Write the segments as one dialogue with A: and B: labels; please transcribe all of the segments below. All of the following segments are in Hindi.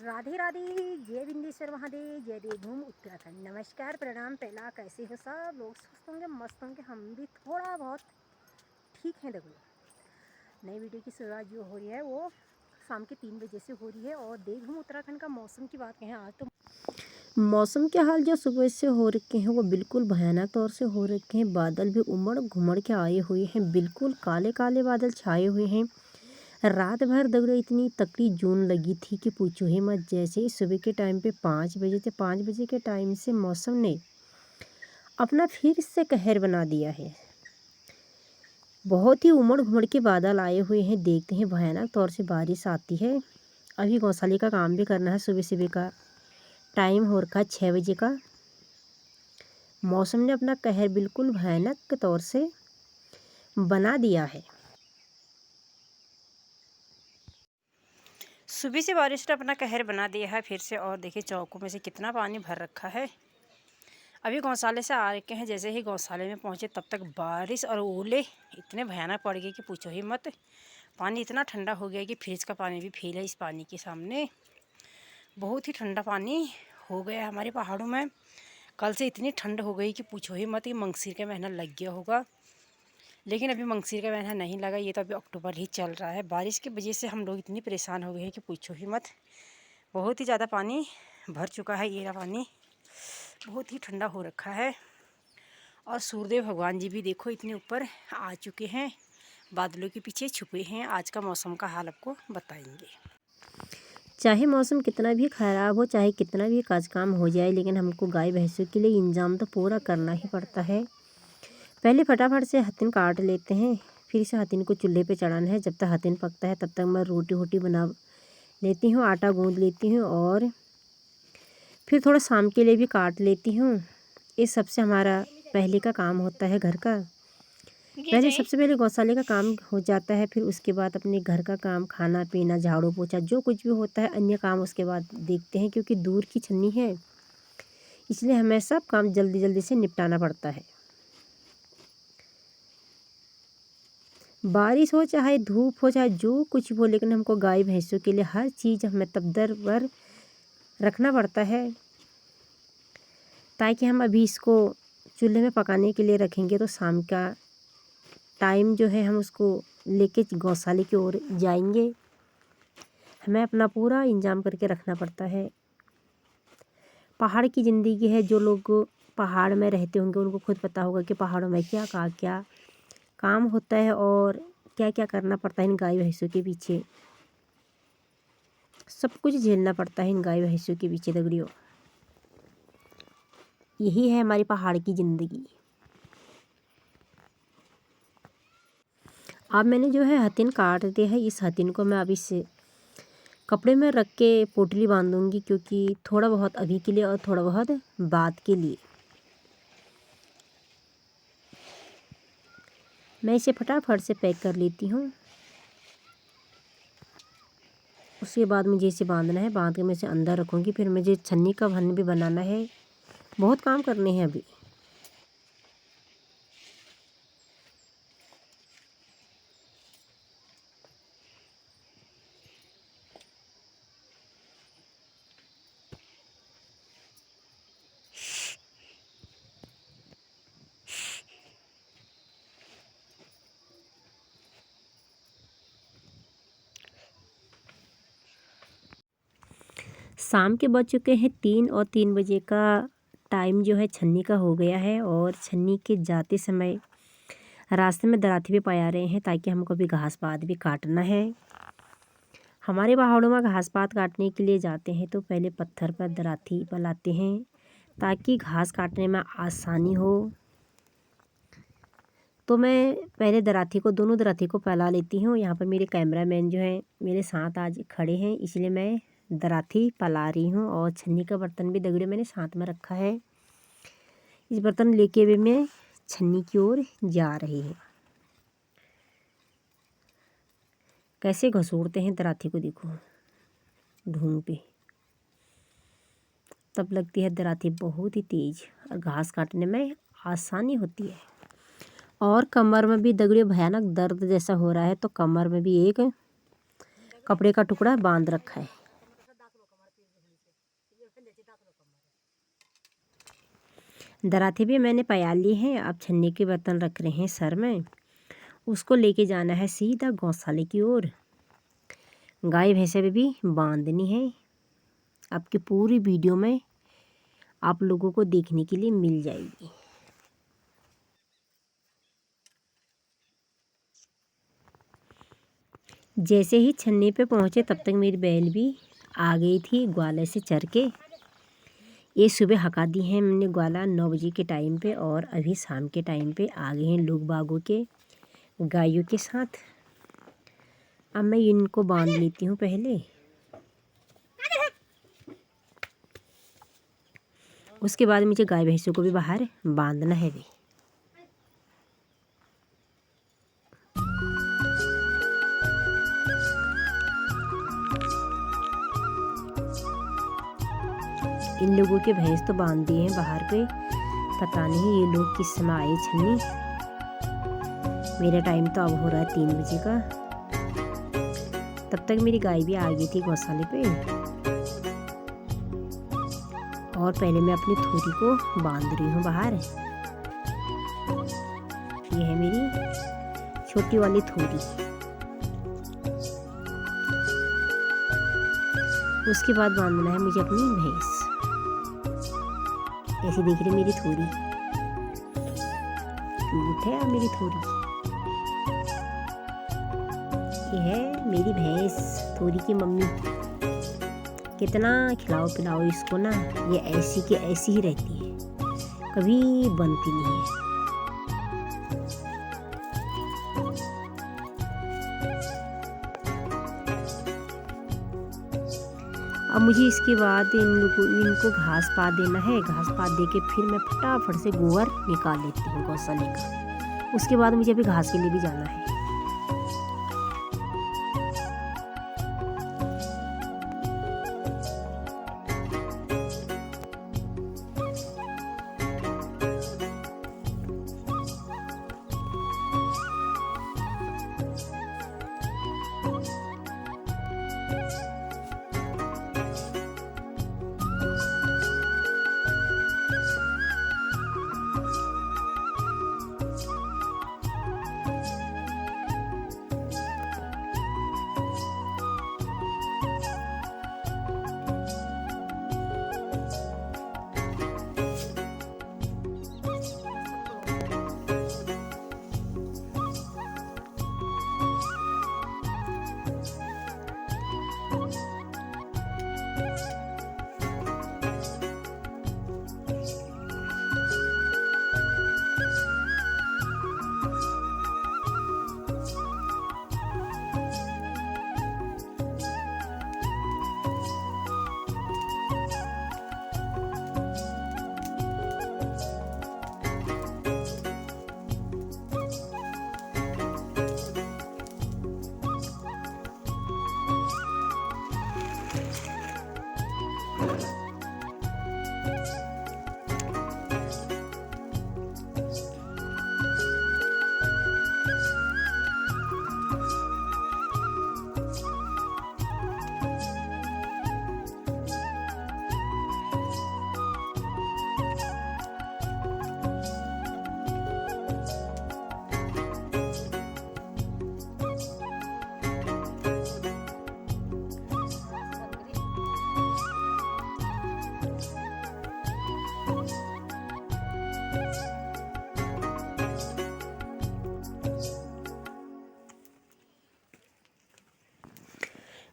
A: राधे राधे, जय बिंदेश्वर महादेव, जय देवभूमि उत्तराखंड। नमस्कार, प्रणाम, पहला कैसे हो सब लोग? स्वस्थ होंगे, मस्त होंगे। हम भी थोड़ा बहुत ठीक हैं। देखो, नई वीडियो की शुरुआत जो हो रही है वो शाम के 3 बजे से हो रही है। और देवभूमि उत्तराखंड का मौसम की बात कहें, आज तो मौसम के हाल जो सुबह से हो रखे हैं वो बिल्कुल भयानक तौर से हो रखे हैं। बादल भी उमड़ घुमड़ के आए हुए हैं, बिल्कुल काले काले बादल छाए हुए हैं। रात भर दगड़ो इतनी तकड़ी जून लगी थी कि पूछो ही मत। जैसे ही सुबह के टाइम पे 5 बजे थे, 5 बजे के टाइम से मौसम ने अपना फिर से कहर बना दिया है। बहुत ही उमड़ घुमड़ के बादल आए हुए हैं। देखते हैं भयानक तौर से बारिश आती है। अभी गौशाले का काम भी करना है। सुबह सुबह का टाइम हो रखा है 6 बजे का। मौसम ने अपना कहर बिल्कुल भयानक तौर से बना दिया है। सुबह से बारिश ने अपना कहर बना दिया है फिर से। और देखिए चौकों में से कितना पानी भर रखा है। अभी गौशाले से आ रखे हैं, जैसे ही गौशाले में पहुंचे तब तक बारिश और ओले इतने भयानक पड़ गए कि पूछो ही मत। पानी इतना ठंडा हो गया कि फ्रिज का पानी भी फेल है इस पानी के सामने। बहुत ही ठंडा पानी हो गया हमारे पहाड़ों में। कल से इतनी ठंड हो गई कि पूछो ही मत। ये मंगसीर का महीना लग गया होगा, लेकिन अभी मंगसीर का महीना नहीं लगा। ये तो अभी अक्टूबर ही चल रहा है। बारिश की वजह से हम लोग इतनी परेशान हो गए हैं कि पूछो ही मत। बहुत ही ज़्यादा पानी भर चुका है। ये रहा पानी बहुत ही ठंडा हो रखा है। और सूर्यदेव भगवान जी भी देखो इतने ऊपर आ चुके हैं, बादलों के पीछे छुपे हैं। आज का मौसम का हाल आपको बताएंगे। चाहे मौसम कितना भी ख़राब हो, चाहे कितना भी काज काम हो जाए, लेकिन हमको गाय भैंसों के लिए इंतजाम तो पूरा करना ही पड़ता है। पहले फटाफट से हथिन काट लेते हैं, फिर इसे हथिन को चूल्हे पे चढ़ाना है। जब तक हथिन पकता है तब तक मैं रोटी वोटी बना लेती हूँ, आटा गूँध लेती हूँ और फिर थोड़ा शाम के लिए भी काट लेती हूँ। ये सबसे हमारा पहले का काम होता है घर का। पहले सबसे पहले गौशाले का काम हो जाता है, फिर उसके बाद अपने घर का काम, खाना पीना, झाड़ू पोछा, जो कुछ भी होता है अन्य काम उसके बाद देखते हैं। क्योंकि दूर की छन्नी है, इसलिए हमें सब काम जल्दी जल्दी से निपटाना पड़ता है। बारिश हो चाहे धूप हो चाहे जो कुछ हो, लेकिन हमको गाय भैंसों के लिए हर चीज़ हमें तबदर पर रखना पड़ता है। ताकि हम अभी इसको चूल्हे में पकाने के लिए रखेंगे तो शाम का टाइम जो है हम उसको लेके गौशाले की ओर जाएंगे। हमें अपना पूरा इंतजाम करके रखना पड़ता है। पहाड़ की ज़िंदगी है। जो लोग पहाड़ में रहते होंगे उनको खुद पता होगा कि पहाड़ों में क्या क्या काम होता है और क्या क्या करना पड़ता है। इन गाय भैंसों के पीछे सब कुछ झेलना पड़ता है। इन गाय भैंसों के पीछे दगड़ियों, यही है हमारी पहाड़ की ज़िंदगी। अब मैंने जो है हथिन काट दिया है। इस हथिन को मैं अभी से कपड़े में रख के पोटली बांधूंगी, क्योंकि थोड़ा बहुत अभी के लिए और थोड़ा बहुत बाद के लिए। मैं इसे फटाफट से पैक कर लेती हूँ। उसके बाद मुझे इसे बांधना है। बांध के मैं इसे अंदर रखूँगी। फिर मुझे छन्नी का भन भी बनाना है। बहुत काम करने हैं अभी। शाम के बज चुके हैं 3 और 3 बजे का टाइम जो है छन्नी का हो गया है। और छन्नी के जाते समय रास्ते में दराती भी पाया रहे हैं, ताकि हमको भी घास पात भी काटना है। हमारे पहाड़ों में घास पात काटने के लिए जाते हैं तो पहले पत्थर पर दराती पलाते हैं, ताकि घास काटने में आसानी हो। तो मैं पहले दराती को, दोनों दराती को फैला लेती हूँ। यहाँ पर मेरे कैमरामैन जो हैं मेरे साथ आज खड़े हैं, इसलिए मैं दराती फैला रही हूँ। और छन्नी का बर्तन भी दगड़े मैंने साथ में रखा है। इस बर्तन लेके भी मैं छन्नी की ओर जा रही हूँ। कैसे घसूड़ते हैं दराती को, देखो ढूंढ पे। तब लगती है दराती बहुत ही तेज और घास काटने में आसानी होती है। और कमर में भी दगड़ियों भयानक दर्द जैसा हो रहा है, तो कमर में भी एक कपड़े का टुकड़ा बांध रखा है। दराते भी मैंने पया लिए हैं। अब छन्नी के बर्तन रख रहे हैं सर में, उसको लेके जाना है सीधा गौशाले की ओर। गाय भैंसे भी बांधनी है। आपकी पूरी वीडियो में आप लोगों को देखने के लिए मिल जाएगी। जैसे ही छन्नी पे पहुँचे तब तक मेरी बैल भी आ गई थी ग्वाले से चर के। ये सुबह हका दी हैं हमने ग्वाला 9 बजे के टाइम पे, और अभी शाम के टाइम पे आ गए हैं लोग बागों के गायों के साथ। अब मैं इनको बांध लेती हूँ पहले, उसके बाद मुझे गाय भैंसों को भी बाहर बांधना है भी। इन लोगों के भैंस तो बांध दिए हैं बाहर पे। पता नहीं ये लोग किस समय आए छन्नी। मेरा टाइम तो अब हो रहा है 3 बजे का। तब तक मेरी गाय भी आ गई थी गौशाले पे, और पहले मैं अपनी थोड़ी को बांध रही हूँ बाहर। ये है मेरी छोटी वाली थोड़ी। उसके बाद बांधना है मुझे अपनी भैंस। ऐसी दिख रही मेरी थोड़ी, क्यूट है मेरी थोड़ी। ये है मेरी भैंस, थोड़ी की मम्मी। कितना खिलाओ पिलाओ इसको ना, ये ऐसी के ऐसी ही रहती है, कभी बनती नहीं है। अब मुझे इसके बाद इनको घास पा देना है। घास पा दे के फिर मैं फटाफट से गोबर निकाल लेती हूँ गौशाले का। उसके बाद मुझे अभी घास के लिए भी जाना है।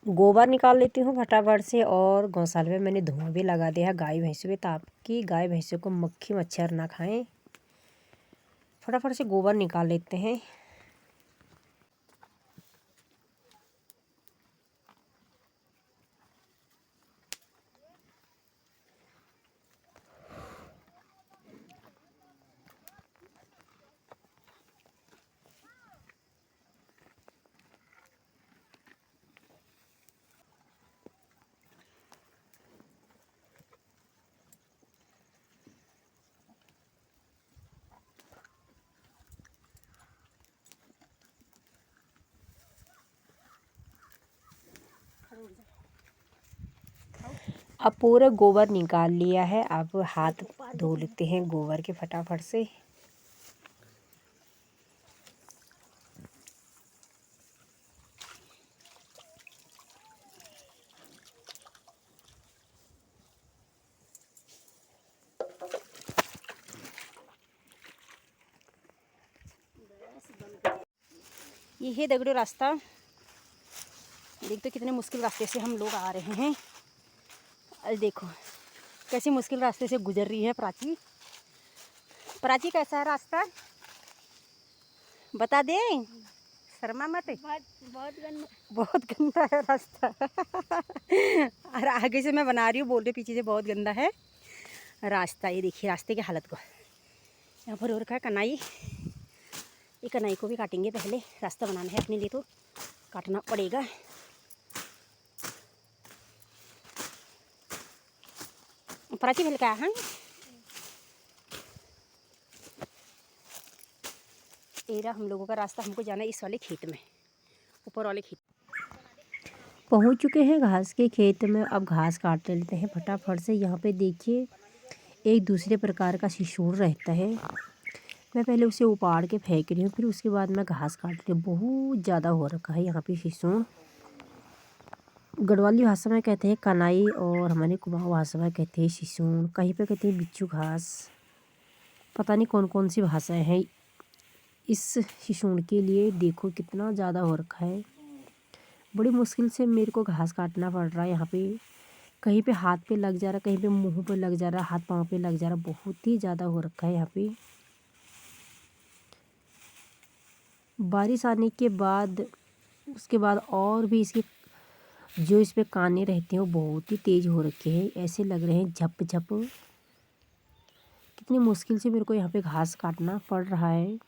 A: गोबर निकाल लेती हूँ फटाफट से, और गौशाले में मैंने धुआं भी लगा दिया है गाय भैंसों पे, ताकि गाय भैंसों को मक्खी मच्छर ना खाएं। फटाफट से गोबर निकाल लेते हैं। अब पूरा गोबर निकाल लिया है। अब हाथ धो लेते हैं गोबर के फटाफट से। ये है दगड़ो रास्ता। देख तो कितने मुश्किल रास्ते से हम लोग आ रहे हैं। अरे देखो कैसी मुश्किल रास्ते से गुजर रही है प्राची। प्राची कैसा है रास्ता बता दे, शर्मा मत। बहुत गंदा है रास्ता। और आगे से मैं बना रही हूँ, बोल रही पीछे से बहुत गंदा है रास्ता। ये देखिए रास्ते की हालत को। यहाँ पर और रखा है कनाई। ये कनाई को भी काटेंगे, पहले रास्ता बनाना है अपने लिए तो काटना पड़ेगा। प्राची भेल का है एरा हम लोगों का रास्ता। हमको जाना है इस वाले खेत में, ऊपर वाले खेत। पहुंच चुके हैं घास के खेत में। अब घास काट लेते हैं फटाफट से। यहाँ पे देखिए एक दूसरे प्रकार का सिसोड़ रहता है। मैं पहले उसे उपाड़ के फेंक रही हूँ, फिर उसके बाद मैं घास काट रही हूँ। बहुत ज़्यादा हो रखा है यहाँ पे सिसोड़। गढ़वाली भाषा में कहते हैं कनाई और हमारे कुमाऊँ भाषा में कहते हैं सिसोड़। कहीं पे कहते हैं बिच्छू घास। पता नहीं कौन कौन सी भाषाएं हैं इस सिसोड़ के लिए। देखो कितना ज़्यादा हो रखा है। बड़ी मुश्किल से मेरे को घास काटना पड़ रहा है यहाँ पे। कहीं पे हाथ पे लग जा रहा, कहीं पे मुंह पे लग जा रहा, हाथ पाँव पे लग जा रहा। बहुत ही ज़्यादा हो रखा है यहाँ पे। बारिश आने के बाद उसके बाद और भी इसके जो इस पे काने रहते हैं वो बहुत ही तेज़ हो रखे हैं। ऐसे लग रहे हैं झप झप। कितनी मुश्किल से मेरे को यहाँ पे घास काटना पड़ रहा है।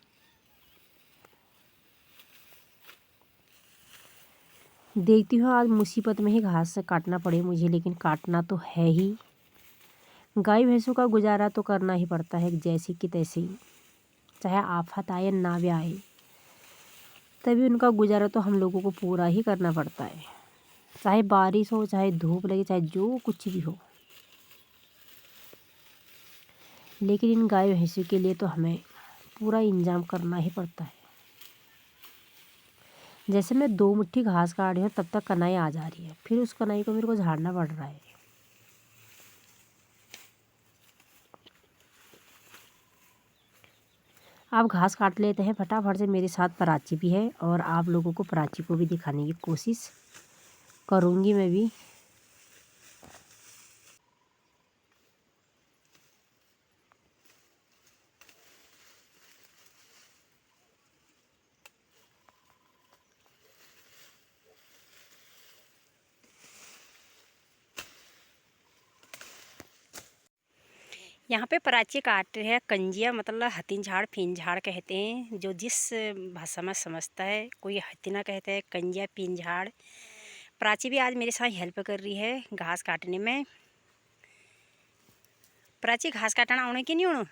A: देखती हूँ आज मुसीबत में ही घास काटना पड़े मुझे, लेकिन काटना तो है ही। गाय भैंसों का गुजारा तो करना ही पड़ता है जैसे कि तैसे, चाहे आफत आए ना भी आए, तभी उनका गुजारा तो हम लोगों को पूरा ही करना पड़ता है। चाहे बारिश हो, चाहे धूप लगे, चाहे जो कुछ भी हो, लेकिन इन गाय भैंसों के लिए तो हमें पूरा इंतजाम करना ही पड़ता है। जैसे मैं 2 मुट्ठी घास काट रही हूँ तब तक कनाई आ जा रही है, फिर उस कनाई को मेरे को झाड़ना पड़ रहा है। आप घास काट लेते हैं फटाफट से। मेरे साथ प्राची भी है और आप लोगों को प्राची को भी दिखाने की कोशिश करूँगी मैं भी। यहाँ पे प्राची काट रहे हैं कंजिया, मतलब हथिन झाड़, फिन झाड़ कहते हैं, जो जिस भाषा में समझता है। कोई हथिना कहता है, कंजिया, फिन झाड़। प्राची भी आज मेरे साथ हेल्प कर रही है घास काटने में। प्राची घास काटना आने की नहीं उन्हों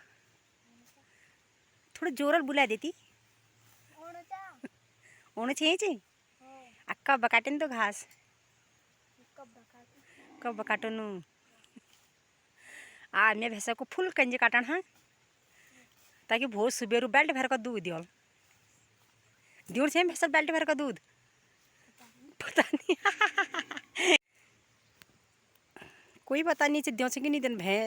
A: थोड़ा जोरल बुला देती ओने चाहिए अक्का बकाटन तो घास कब बकाटो नू आ मैं भैंसा को फुल कंजी काटन हाँ, ताकि बहुत सुबेरू बेल्ट भर का दूध दियो दियोर से भैंसा बेल्ट भर का दूध पता नहीं। कोई पता नहीं दियों से कि नहीं दिन भै